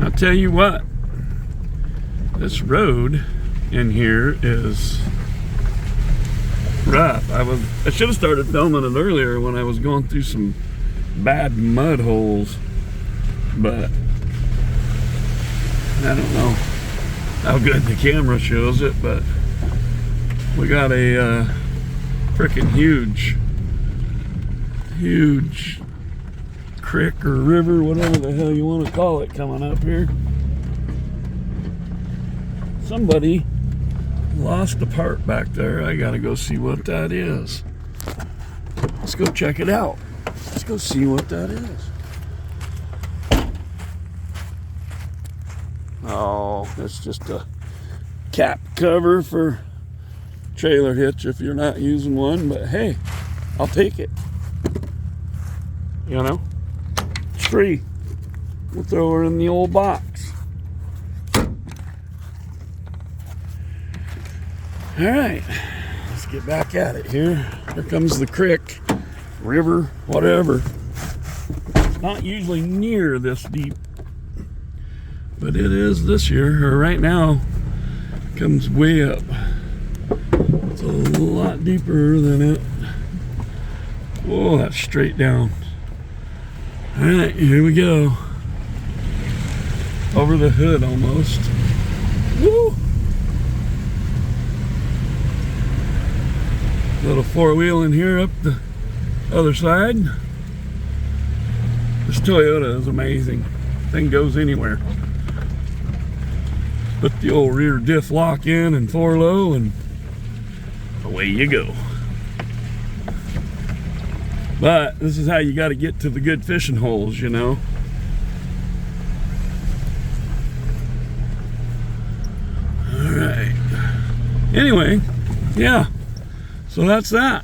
I'll tell you what, this road in here is rough. I should have started filming it earlier when I was going through some bad mud holes, but I don't know how good the camera shows it, but we got a freaking huge creek or river, whatever the hell you want to call it, coming up here. Somebody lost a part back there. I gotta go see what that is. Let's go check it out. Let's go see what that is. Oh, it's just a cap cover for trailer hitch if you're not using one, but hey, I'll take it. You know, it's free. We'll throw her in the old box. All right, let's get back at it here. Here comes the creek, river, whatever. It's not usually near this deep, but it is this year, or right now. Comes way up. It's a lot deeper than it. Oh, that's straight down. All right, here we go. Over the hood almost. Woo! Little four-wheel in here up the other side. This Toyota is amazing. Thing goes anywhere. Put the old rear diff lock in and 4-low and away you go. But this is how you got to get to the good fishing holes, you know. All right. Anyway, yeah. So that's that.